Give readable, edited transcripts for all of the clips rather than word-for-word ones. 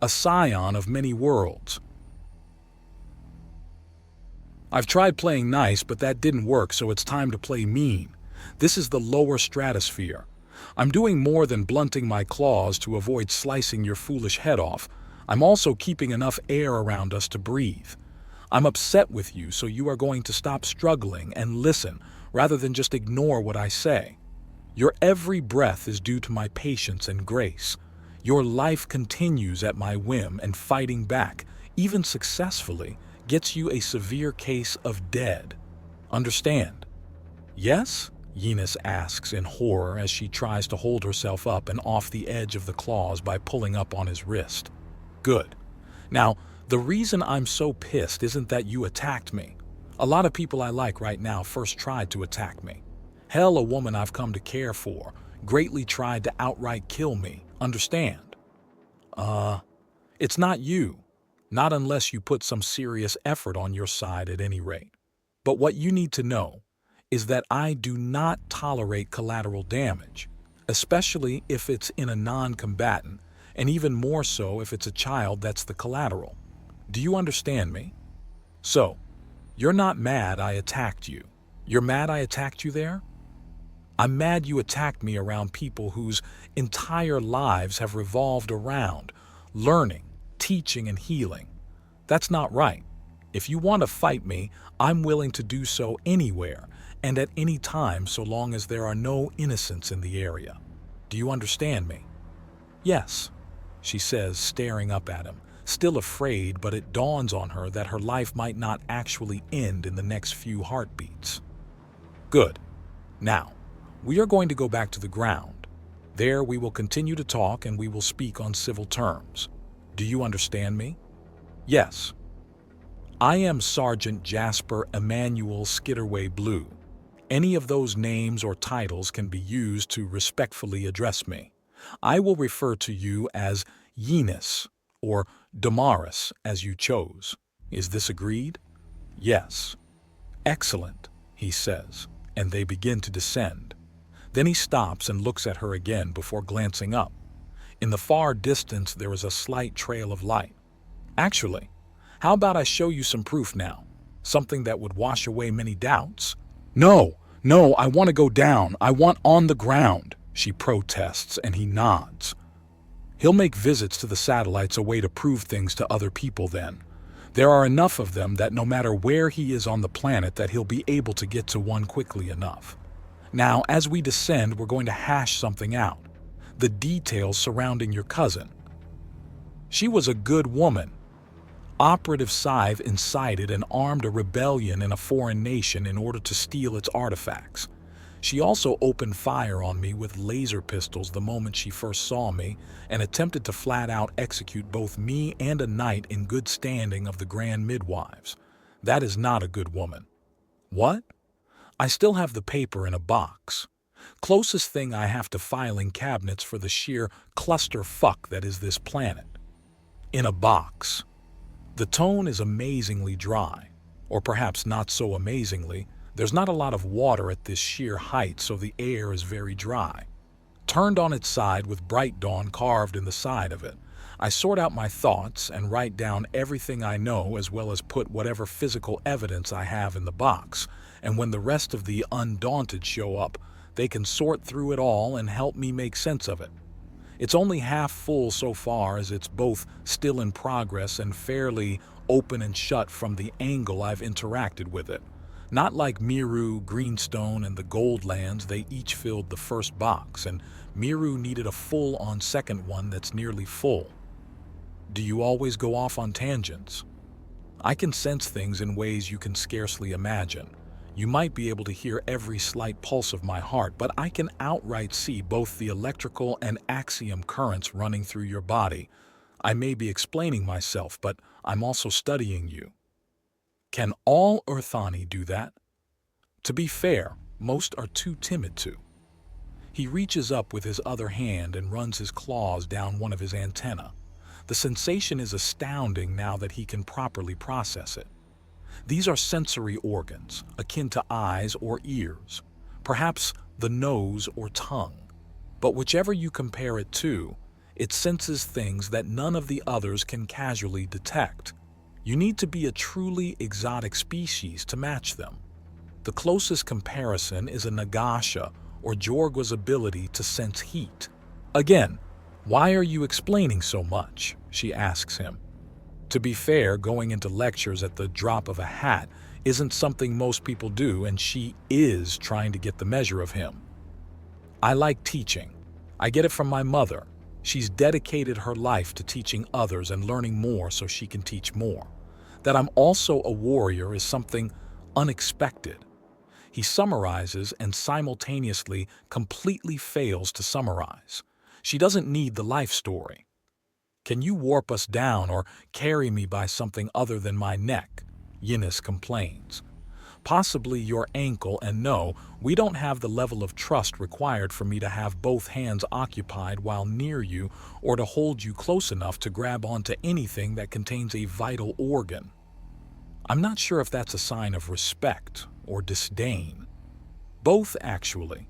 a scion of many worlds. I've tried playing nice, but that didn't work, so it's time to play mean. This is the lower stratosphere. I'm doing more than blunting my claws to avoid slicing your foolish head off. I'm also keeping enough air around us to breathe. I'm upset with you, so you are going to stop struggling and listen, rather than just ignore what I say. Your every breath is due to my patience and grace. Your life continues at my whim, and fighting back, even successfully, gets you a severe case of dead. Understand? Yes? Eunice asks in horror as she tries to hold herself up and off the edge of the claws by pulling up on his wrist. Good. Now, the reason I'm so pissed isn't that you attacked me. A lot of people I like right now first tried to attack me. Hell, a woman I've come to care for greatly tried to outright kill me. Understand? It's not you. Not unless you put some serious effort on your side at any rate. But what you need to know is that I do not tolerate collateral damage, especially if it's in a non-combatant, and even more so if it's a child that's the collateral. Do you understand me? So, you're not mad I attacked you. You're mad I attacked you there? I'm mad you attacked me around people whose entire lives have revolved around learning, teaching, and healing. That's not right. If you want to fight me, I'm willing to do so anywhere and at any time, so long as there are no innocents in the area. Do you understand me? Yes, she says, staring up at him, still afraid, but it dawns on her that her life might not actually end in the next few heartbeats. Good. Now, we are going to go back to the ground. There we will continue to talk and we will speak on civil terms. Do you understand me? Yes. I am Sergeant Jasper Emmanuel Skitterway Blue. Any of those names or titles can be used to respectfully address me. I will refer to you as Eunice or Damaris as you chose. Is this agreed? Yes. Excellent, he says, and they begin to descend. Then he stops and looks at her again before glancing up. In the far distance there is a slight trail of light. Actually, how about I show you some proof now? Something that would wash away many doubts? No, I want to go down. I want on the ground, she protests, and he nods. He'll make visits to the satellites a way to prove things to other people then. There are enough of them that no matter where he is on the planet that he'll be able to get to one quickly enough. Now, as we descend, we're going to hash something out. The details surrounding your cousin. She was a good woman. Operative Scythe incited and armed a rebellion in a foreign nation in order to steal its artifacts. She also opened fire on me with laser pistols the moment she first saw me and attempted to flat out execute both me and a knight in good standing of the Grand Midwives. That is not a good woman. What? I still have the paper in a box. Closest thing I have to filing cabinets for the sheer clusterfuck that is this planet. In a box. The tone is amazingly dry, or perhaps not so amazingly. There's not a lot of water at this sheer height, so the air is very dry. Turned on its side with bright dawn carved in the side of it, I sort out my thoughts and write down everything I know as well as put whatever physical evidence I have in the box, and when the rest of the undaunted show up, they can sort through it all and help me make sense of it. It's only half full so far, as it's both still in progress and fairly open and shut from the angle I've interacted with it. Not like Miru, Greenstone, and the Goldlands, they each filled the first box, and Miru needed a full-on second one that's nearly full. Do you always go off on tangents? I can sense things in ways you can scarcely imagine. You might be able to hear every slight pulse of my heart, but I can outright see both the electrical and axiom currents running through your body. I may be explaining myself, but I'm also studying you. Can all Urthani do that? To be fair, most are too timid to. He reaches up with his other hand and runs his claws down one of his antennae. The sensation is astounding now that he can properly process it. These are sensory organs, akin to eyes or ears, perhaps the nose or tongue. But whichever you compare it to, It senses things that none of the others can casually detect. You need to be a truly exotic species to match them. The closest comparison is a Nagasha or Jorgwa's ability to sense heat. Again, why are you explaining so much? She asks him. To be fair, going into lectures at the drop of a hat isn't something most people do, and she is trying to get the measure of him. I like teaching. I get it from my mother. She's dedicated her life to teaching others and learning more so she can teach more. That I'm also a warrior is something unexpected. He summarizes and simultaneously completely fails to summarize. She doesn't need the life story. Can you warp us down or carry me by something other than my neck? Yinis complains. Possibly your ankle, and no, we don't have the level of trust required for me to have both hands occupied while near you or to hold you close enough to grab onto anything that contains a vital organ. I'm not sure if that's a sign of respect or disdain. Both, actually.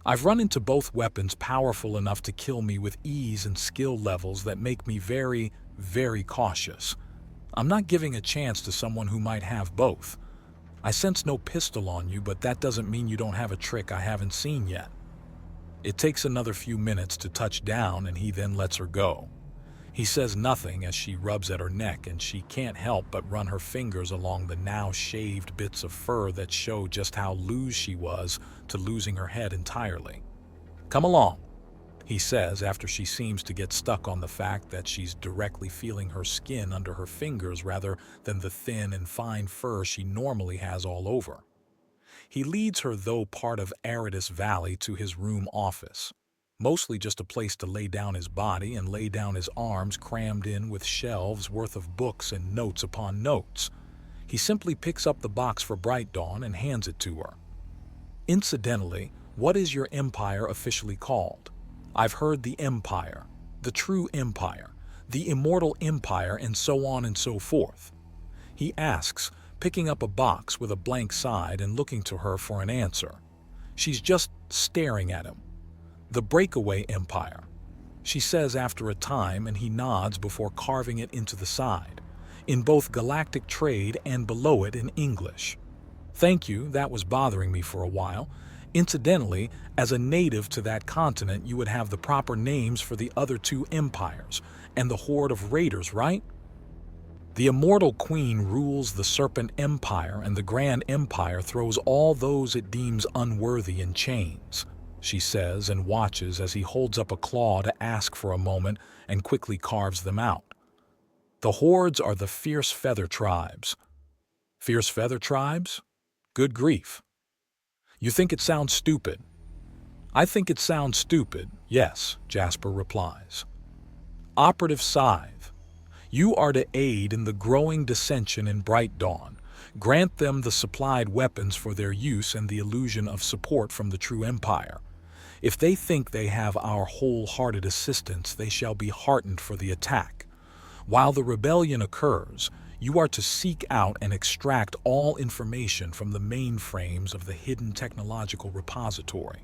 I've run into both weapons powerful enough to kill me with ease and skill levels that make me very, very cautious. I'm not giving a chance to someone who might have both. I sense no pistol on you, but that doesn't mean you don't have a trick I haven't seen yet. It takes another few minutes to touch down, and he then lets her go. He says nothing as she rubs at her neck, and she can't help but run her fingers along the now shaved bits of fur that show just how loose she was to losing her head entirely. Come along, he says after she seems to get stuck on the fact that she's directly feeling her skin under her fingers rather than the thin and fine fur she normally has all over. He leads her, though part of Aridus Valley, to his room office. Mostly just a place to lay down his body and lay down his arms crammed in with shelves worth of books and notes upon notes. He simply picks up the box for Bright Dawn and hands it to her. Incidentally, what is your empire officially called? I've heard the Empire, the true Empire, the immortal Empire, and so on and so forth. He asks, picking up a box with a blank side and looking to her for an answer. She's just staring at him. The Breakaway Empire, she says after a time, and he nods before carving it into the side, in both galactic trade and below it in English. Thank you, that was bothering me for a while. Incidentally, as a native to that continent, you would have the proper names for the other two empires and the horde of raiders, right? The Immortal Queen rules the Serpent Empire, and the Grand Empire throws all those it deems unworthy in chains, she says, and watches as he holds up a claw to ask for a moment and quickly carves them out. The hordes are the Fierce Feather Tribes. Fierce Feather Tribes? Good grief. You think it sounds stupid? I think it sounds stupid, yes, Jasper replies. Operative Scythe. You are to aid in the growing dissension in Bright Dawn. Grant them the supplied weapons for their use and the illusion of support from the true Empire. If they think they have our wholehearted assistance, they shall be heartened for the attack. While the rebellion occurs, you are to seek out and extract all information from the mainframes of the hidden technological repository.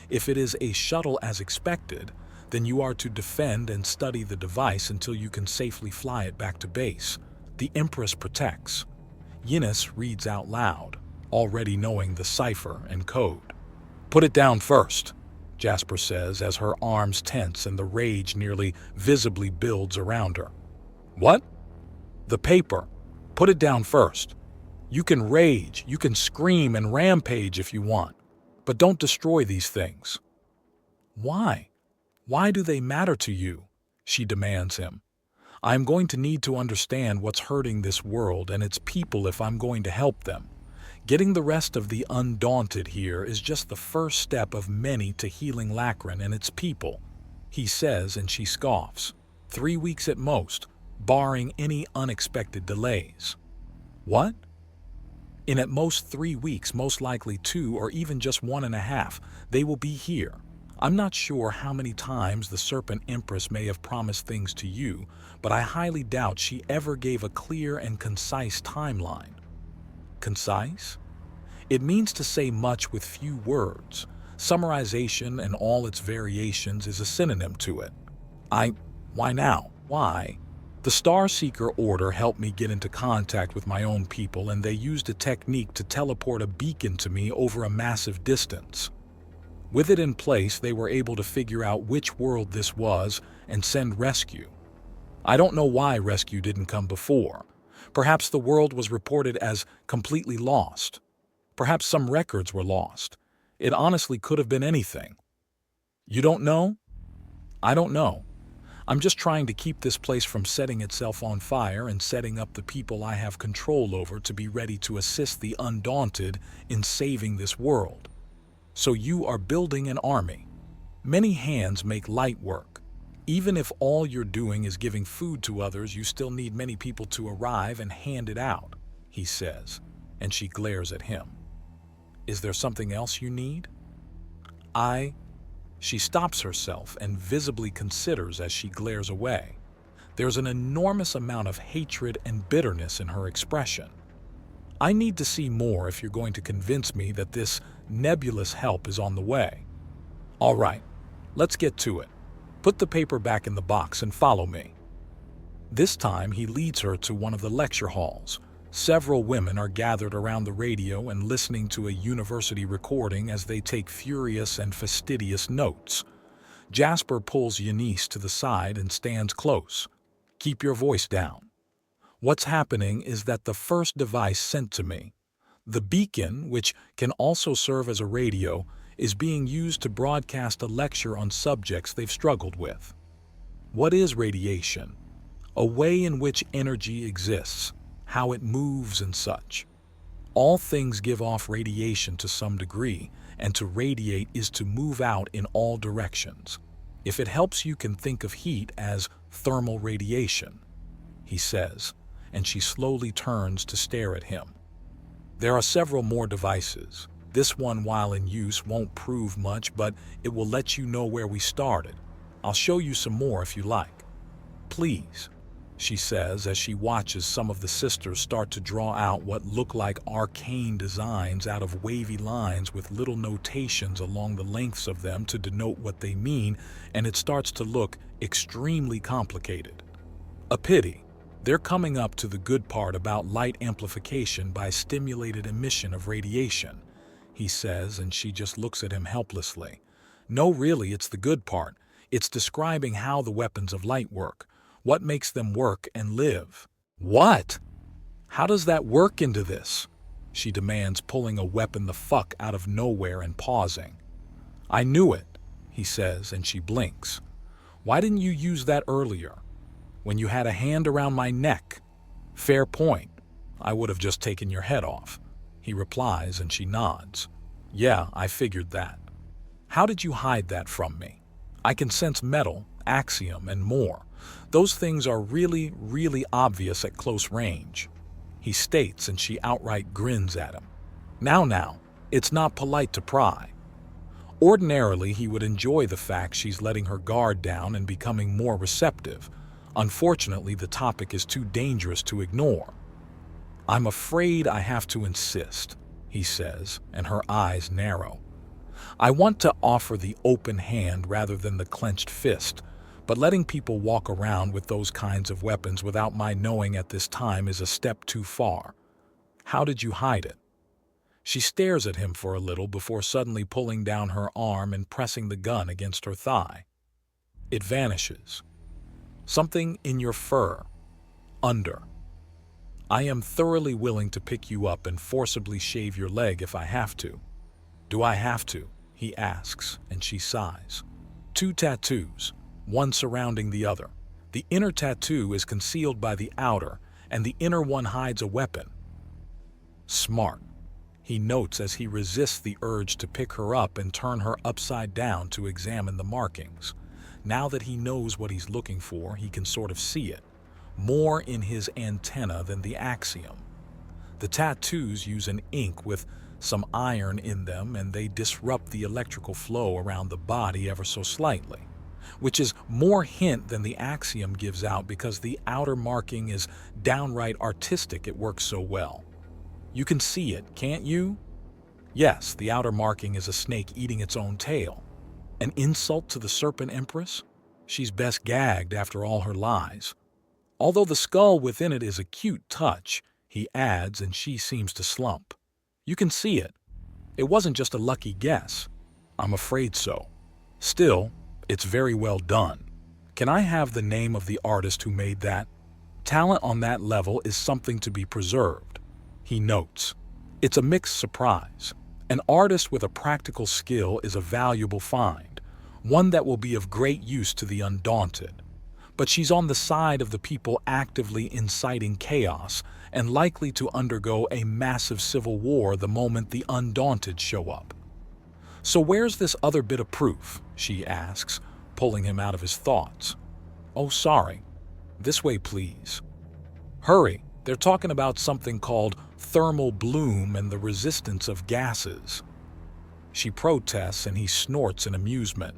If it is a shuttle as expected, then you are to defend and study the device until you can safely fly it back to base. The Empress protects. Yinis reads out loud, already knowing the cipher and code. Put it down first, Jasper says as her arms tense and the rage nearly visibly builds around her. What? The paper. Put it down first. You can rage, you can scream and rampage if you want, but don't destroy these things. Why? Why do they matter to you? She demands him. I am going to need to understand what's hurting this world and its people if I'm going to help them. Getting the rest of the Undaunted here is just the first step of many to healing Lacrin and its people, he says, and she scoffs. 3 weeks at most, barring any unexpected delays. What? In at most 3 weeks, most likely 2 or even just 1.5, they will be here. I'm not sure how many times the Serpent Empress may have promised things to you, but I highly doubt she ever gave a clear and concise timeline. Concise? It means to say much with few words. Summarization and all its variations is a synonym to it. Why now? Why? The Star Seeker Order helped me get into contact with my own people, and they used a technique to teleport a beacon to me over a massive distance. With it in place, they were able to figure out which world this was and send rescue. I don't know why rescue didn't come before. Perhaps the world was reported as completely lost. Perhaps some records were lost. It honestly could have been anything. You don't know? I don't know. I'm just trying to keep this place from setting itself on fire and setting up the people I have control over to be ready to assist the undaunted in saving this world. So you are building an army. Many hands make light work. Even if all you're doing is giving food to others, you still need many people to arrive and hand it out, he says, and she glares at him. Is there something else you need? She stops herself and visibly considers as she glares away. There's an enormous amount of hatred and bitterness in her expression. I need to see more if you're going to convince me that this nebulous help is on the way. All right, let's get to it. Put the paper back in the box and follow me. This time he leads her to one of the lecture halls. Several women are gathered around the radio and listening to a university recording as they take furious and fastidious notes. Jasper pulls Eunice to the side and stands close. Keep your voice down. What's happening is that the first device sent to me, the beacon, which can also serve as a radio, is being used to broadcast a lecture on subjects they've struggled with. What is radiation? A way in which energy exists, how it moves and such. All things give off radiation to some degree, and to radiate is to move out in all directions. If it helps, you can think of heat as thermal radiation, he says, and she slowly turns to stare at him. There are several more devices. This one, while in use, won't prove much, but it will let you know where we started. I'll show you some more if you like. Please, she says as she watches some of the sisters start to draw out what look like arcane designs out of wavy lines with little notations along the lengths of them to denote what they mean, and it starts to look extremely complicated. A pity. They're coming up to the good part about light amplification by stimulated emission of radiation, he says, and she just looks at him helplessly. No, really, it's the good part. It's describing how the weapons of light work, what makes them work and live. What? How does that work into this? She demands, pulling a weapon the fuck out of nowhere and pausing. I knew it, he says, and she blinks. Why didn't you use that earlier? When you had a hand around my neck? Fair point. I would have just taken your head off, he replies, and she nods. Yeah, I figured that. How did you hide that from me? I can sense metal, axiom, and more. Those things are really, really obvious at close range, he states, and she outright grins at him. Now, it's not polite to pry. Ordinarily, he would enjoy the fact she's letting her guard down and becoming more receptive. Unfortunately, the topic is too dangerous to ignore. I'm afraid I have to insist, he says, and her eyes narrow. I want to offer the open hand rather than the clenched fist, but letting people walk around with those kinds of weapons without my knowing at this time is a step too far. How did you hide it? She stares at him for a little before suddenly pulling down her arm and pressing the gun against her thigh. It vanishes. Something in your fur. Under. I am thoroughly willing to pick you up and forcibly shave your leg if I have to. Do I have to? He asks, and she sighs. 2 tattoos, one surrounding the other. The inner tattoo is concealed by the outer, and the inner one hides a weapon. Smart, he notes as he resists the urge to pick her up and turn her upside down to examine the markings. Now that he knows what he's looking for, he can sort of see it, more in his antenna than the axiom. The tattoos use an ink with some iron in them, and they disrupt the electrical flow around the body ever so slightly, which is more hint than the axiom gives out because the outer marking is downright artistic. It works so well. You can see it, can't you? Yes, the outer marking is a snake eating its own tail. An insult to the Serpent Empress? She's best gagged after all her lies. Although the skull within it is a cute touch, he adds, and she seems to slump. You can see it. It wasn't just a lucky guess. I'm afraid so. Still, it's very well done. Can I have the name of the artist who made that? Talent on that level is something to be preserved. He notes. It's a mixed surprise. An artist with a practical skill is a valuable find, one that will be of great use to the undaunted. But she's on the side of the people actively inciting chaos and likely to undergo a massive civil war the moment the undaunted show up. So where's this other bit of proof? She asks, pulling him out of his thoughts. Oh, sorry. This way, please. Hurry, they're talking about something called thermal bloom and the resistance of gases. She protests and he snorts in amusement.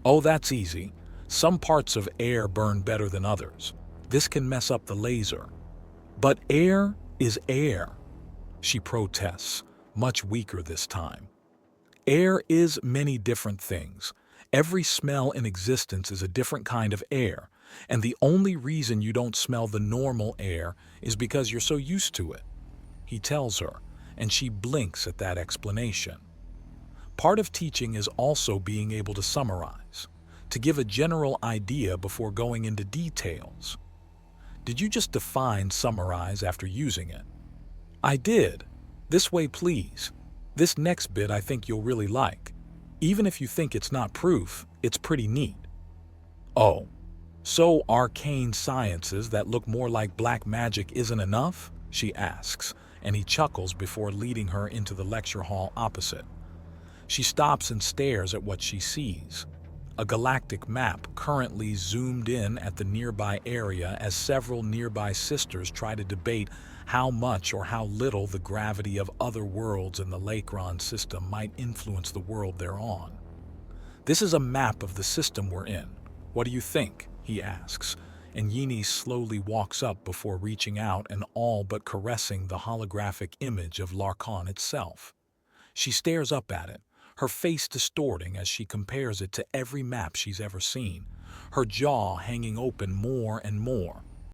Oh, that's easy. Some parts of air burn better than others. This can mess up the laser. But air is air, she protests, much weaker this time. Air is many different things. Every smell in existence is a different kind of air, and the only reason you don't smell the normal air is because you're so used to it. He tells her, and she blinks at that explanation. Part of teaching is also being able to summarize, to give a general idea before going into details. Did you just define summarize after using it? I did. This way, please. This next bit I think you'll really like. Even if you think it's not proof, it's pretty neat. Oh, so arcane sciences that look more like black magic isn't enough? She asks, and he chuckles before leading her into the lecture hall opposite. She stops and stares at what she sees. A galactic map currently zoomed in at the nearby area as several nearby sisters try to debate how much or how little the gravity of other worlds in the Lacron system might influence the world they're on. This is a map of the system we're in. What do you think? He asks, and Yini slowly walks up before reaching out and all but caressing the holographic image of Larkon itself. She stares up at it, her face distorting as she compares it to every map she's ever seen, her jaw hanging open more and more.